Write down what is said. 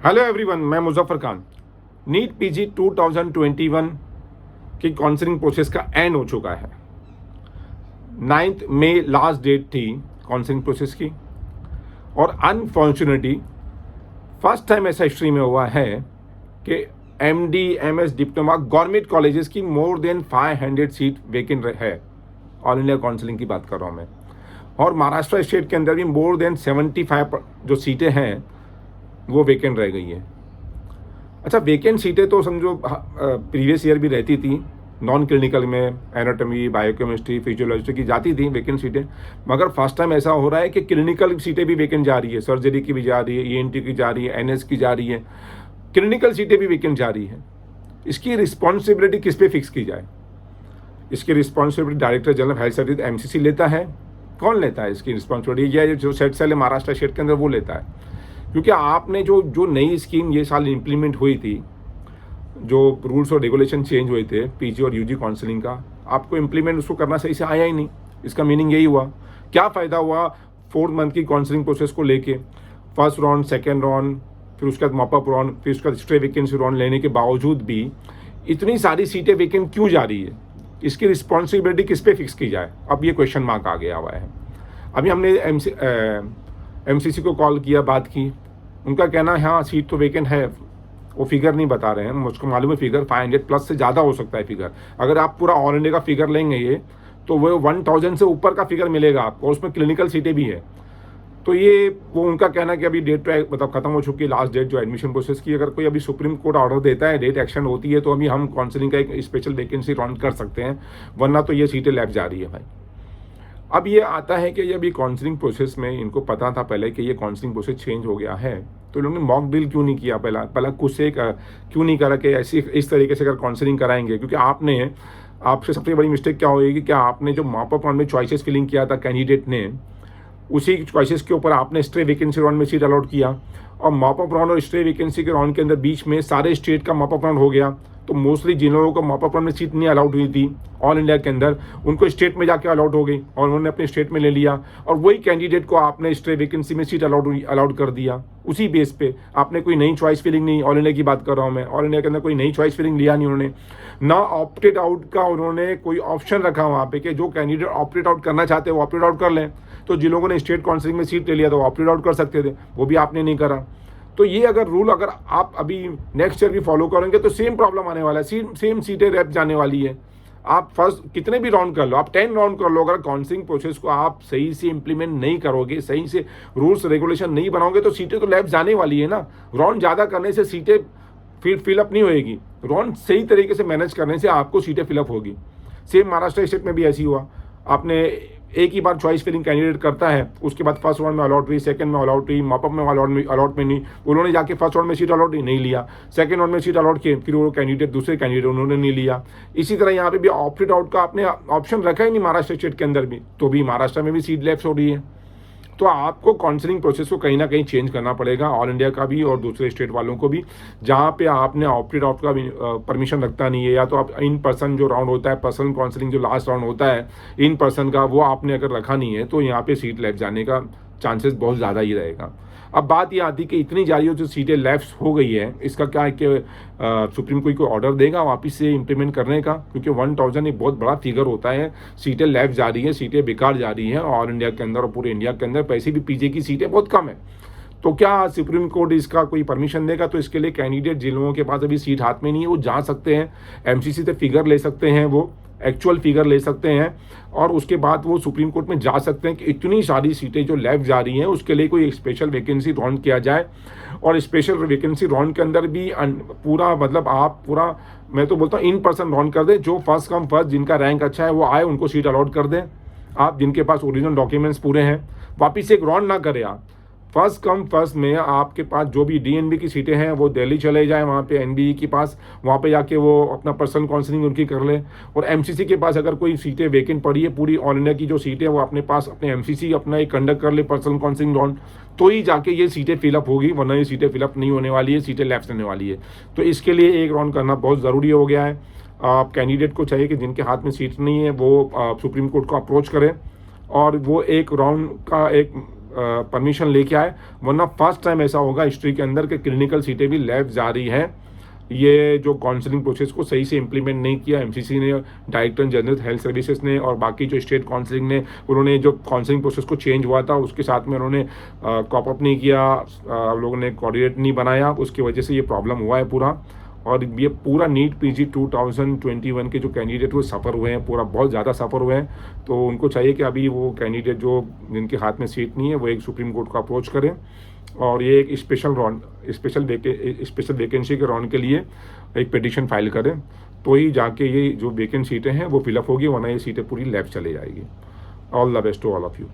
Hello everyone, मैं Muzaffar Khan. NEET PG 2021 की counselling process का एंड हो चुका है। 9 मई लास्ट डेट थी काउंसलिंग प्रोसेस की, और अनफॉर्चुनेटली फर्स्ट टाइम ऐसा हिस्ट्री में हुआ है कि MD MS diploma government colleges की मोर देन 500 सीट वेकेंट है। ऑल इंडिया काउंसलिंग की बात कर रहा हूँ मैं। और महाराष्ट्र स्टेट के अंदर भी मोर देन 75 जो सीटें हैं वो वेकेंट रह गई है। अच्छा, वेकेंट सीटें तो समझो प्रीवियस ईयर भी रहती थी, नॉन क्लिनिकल में एनाटॉमी, बायोकेमिस्ट्री, फिजियोलॉजी की जाती थी वेकेंट सीटें, मगर फर्स्ट टाइम ऐसा हो रहा है कि क्लिनिकल सीटें भी वेकेंट जा रही है, सर्जरी की भी जा रही है, ईएनटी की जा रही है, एनएस की जा रही है, क्लिनिकल सीटें भी वेकेंट जा रही है। इसकी रिस्पॉन्सिबिलिटी किस पे फिक्स की जाए? इसकी responsibility director general health service MCC लेता है। कौन लेता है इसकी रिस्पॉन्सिबिलिटी? या जो सेट सेल है महाराष्ट्र स्टेट के अंदर वो लेता है, क्योंकि आपने जो नई स्कीम ये साल इम्प्लीमेंट हुई थी, जो रूल्स और रेगुलेशन चेंज हुए थे पीजी और यूजी काउंसलिंग का, आपको इम्प्लीमेंट उसको करना सही से आया ही नहीं। इसका मीनिंग यही हुआ, क्या फ़ायदा हुआ 4 मंथ की काउंसलिंग प्रोसेस को लेके, फर्स्ट राउंड, सेकेंड राउंड, फिर उसके बाद मॉपअप राउंड, फिर उसके बाद स्ट्रे वैकेंसी राउंड लेने के बावजूद भी इतनी सारी सीटें वेकेंट क्यों जा रही है? इसकी रिस्पॉन्सिबिलिटी किस पे फिक्स की जाए? अब ये क्वेश्चन मार्क आ गया हुआ है। अभी हमने एमसीसी को कॉल किया, बात की, उनका कहना है हाँ सीट तो वेकेंट है, वो फिगर नहीं बता रहे हैं। मुझको मालूम है फिगर 500 प्लस से ज़्यादा हो सकता है फिगर। अगर आप पूरा ऑल इंडिया का फिगर लेंगे ये, तो वो 1000 से ऊपर का फिगर मिलेगा आपको, और उसमें क्लिनिकल सीटें भी है। तो ये वो उनका कहना है कि अभी डेट मतलब खत्म हो चुकी है, लास्ट डेट जो एडमिशन प्रोसेस की। अगर कोई अभी सुप्रीम कोर्ट ऑर्डर देता है, डेट एक्शन होती है, तो अभी हम काउंसलिंग का एक स्पेशल वैकेंसी राउंड कर सकते हैं, वरना तो ये सीटें लैप जा रही है भाई। अब ये आता है कि अभी काउंसलिंग प्रोसेस में इनको पता था पहले कि ये काउंसलिंग प्रोसेस चेंज हो गया है, तो इन्होंने मॉक ड्रिल क्यों नहीं किया? पहला कुछ से क्यों नहीं करा कि ऐसी इस तरीके से अगर काउंसलिंग कराएंगे? क्योंकि आपसे सबसे बड़ी मिस्टेक क्या होगी कि आपने जो मॉपअप राउंड में चॉइसेस फिलिंग किया था कैंडिडेट ने, उसी चॉइसेस के ऊपर आपने स्ट्रे वैकेंसी राउंड में सीट अलॉट किया, और मॉपअप राउंड और स्ट्रे वैकेंसी के राउंड के अंदर बीच में सारे स्टेट का मॉपअप राउंड हो गया। तो मोस्टली जिन लोगों को मॉपअप राउंड में सीट नहीं अलाउड हुई थी ऑल इंडिया के अंदर, उनको स्टेट में जाके अलाउड हो गई और उन्होंने अपने स्टेट में ले लिया, और वही कैंडिडेट को आपने स्ट्रे वैकेंसी में सीट अलाउड कर दिया। उसी बेस पे आपने कोई नई चॉइस फिलिंग नहीं, ऑल इंडिया की बात कर रहा हूँ मैं, ऑल इंडिया के अंदर कोई नई चॉइस फिलिंग लिया नहीं उन्होंने, ना ऑप्टेड आउट का उन्होंने कोई ऑप्शन रखा वहाँ पे कि जो कैंडिडेट ऑप्टेड आउट करना चाहते हैं वो ऑप्टेड आउट कर लें। तो जिन लोगों ने स्टेट काउंसलिंग में सीट ले लिया तो ऑप्टेड आउट कर सकते थे, वो भी आपने नहीं करा। तो ये अगर रूल अगर आप अभी नेक्स्ट ईयर भी फॉलो करेंगे तो सेम प्रॉब्लम आने वाला है, सेम सीटें रैप जाने वाली है। आप फर्स्ट कितने भी राउंड कर लो, आप 10 राउंड कर लो, अगर काउंसलिंग प्रोसेस को आप सही से इंप्लीमेंट नहीं करोगे, सही से रूल्स रेगुलेशन नहीं बनाओगे, तो सीटें तो लैब जाने वाली है ना। राउंड ज़्यादा करने से सीटें फिलअप नहीं होएगी, राउंड सही तरीके से मैनेज करने से आपको सीटें फिलअप होगी। सेम महाराष्ट्र स्टेट में भी ऐसी हुआ, आपने एक ही बार चॉइस फिलिंग कैंडिडेट करता है, उसके बाद फर्स्ट राउंड में अलॉट हुई, सेकंड में अलॉट हुई, मॉपअप में अलॉट में नहीं, उन्होंने जाके फर्स्ट राउंड में सीट अलॉट नहीं लिया, सेकंड राउंड में सीट अलॉट किए, फिर वो कैंडिडेट दूसरे कैंडिडेट उन्होंने नहीं लिया। इसी तरह यहाँ पे भी ऑप्टेड आउट का आपने ऑप्शन रखा ही नहीं महाराष्ट्र स्टेट के अंदर भी, तो भी महाराष्ट्र में भी सीट लैप्स हो रही है। तो आपको काउंसलिंग प्रोसेस को कहीं ना कहीं चेंज करना पड़ेगा, ऑल इंडिया का भी और दूसरे स्टेट वालों को भी, जहाँ पे आपने ऑप्टेड आउट का परमिशन रखता नहीं है, या तो आप इन पर्सन जो राउंड होता है, पर्सनल काउंसलिंग जो लास्ट राउंड होता है इन पर्सन का, वो आपने अगर रखा नहीं है, तो यहाँ पे सीट लैप्स जाने का चांसेस बहुत ज़्यादा ही रहेगा। अब बात ये आती कि इतनी जा रही हो जो सीटें लैप्स हो गई है, इसका क्या है कि सुप्रीम कोर्ट को ऑर्डर देगा वापस से इम्प्लीमेंट करने का, क्योंकि 1000 एक बहुत बड़ा फिगर होता है। सीटें लैप्स जा रही हैं, सीटें बेकार जा रही हैं ऑल इंडिया के अंदर और पूरे इंडिया के अंदर, पैसे भी पीजे की सीटें बहुत कम है। तो क्या सुप्रीम कोर्ट इसका कोई परमिशन देगा? तो इसके लिए कैंडिडेट जिन लोगों के पास अभी सीट हाथ में नहीं है वो जा सकते हैं, एमसीसी से फिगर ले सकते हैं, वो एक्चुअल फिगर ले सकते हैं, और उसके बाद वो सुप्रीम कोर्ट में जा सकते हैं कि इतनी सारी सीटें जो लैप्स जा रही हैं उसके लिए कोई स्पेशल वैकेंसी राउंड किया जाए। और स्पेशल वैकेंसी राउंड के अंदर भी पूरा मतलब आप पूरा, मैं तो बोलता हूँ इन पर्सन राउंड कर दें, जो फर्स्ट कम फर्स्ट जिनका रैंक अच्छा है वो आए, उनको सीट अलॉट कर दें। आप जिनके पास ओरिजिनल डॉक्यूमेंट्स पूरे हैं, वापिस एक राउंड ना करें आप, फर्स्ट कम फर्स्ट में आपके पास जो भी डीएनबी की सीटें हैं वो दिल्ली चले जाए, वहाँ पे एनबीई के पास, वहाँ पे जाके वो अपना पर्सनल काउंसलिंग उनकी कर ले। और एमसीसी के पास अगर कोई सीटें वेकेंट पड़ी है, पूरी ऑल इंडिया की जो सीटें वो अपने पास अपने एमसीसी अपना एक कंडक्ट कर ले पर्सनल काउंसलिंग राउंड, तो ही जाके ये सीटें फिलअप होगी, वरना ये सीटें फिलअप नहीं होने वाली है, सीटें लैप्स होने वाली है। तो इसके लिए एक राउंड करना बहुत ज़रूरी हो गया है। आप कैंडिडेट को चाहिए कि जिनके हाथ में सीट नहीं है वो सुप्रीम कोर्ट को अप्रोच करें, और वो एक राउंड का एक परमिशन लेके आए, वरना फर्स्ट टाइम ऐसा होगा हिस्ट्री के अंदर कि क्लिनिकल सीटें भी लैब जा रही हैं। ये जो काउंसलिंग प्रोसेस को सही से इम्प्लीमेंट नहीं किया एमसीसी ने, डायरेक्टर जनरल हेल्थ सर्विसेज ने और बाकी जो स्टेट काउंसलिंग ने, उन्होंने जो काउंसलिंग प्रोसेस को चेंज हुआ था उसके साथ में उन्होंने कॉप अप नहीं किया, लोगों ने कोऑर्डिनेट नहीं बनाया, उसकी वजह से ये प्रॉब्लम हुआ है पूरा। और ये पूरा नीट पीजी 2021 के जो कैंडिडेट वो सफ़र हुए हैं, पूरा बहुत ज़्यादा सफ़र हुए हैं। तो उनको चाहिए कि अभी वो कैंडिडेट जो जिनके हाथ में सीट नहीं है वो एक सुप्रीम कोर्ट को अप्रोच करें और ये एक स्पेशल वैकेंसी के राउंड के लिए एक पिटीशन फाइल करें, तो ही जाके ये जो वेकेंट सीटें हैं वो फिलअप होगी, वरना ये सीटें पूरी लैब चले जाएगी। All the best to all of you.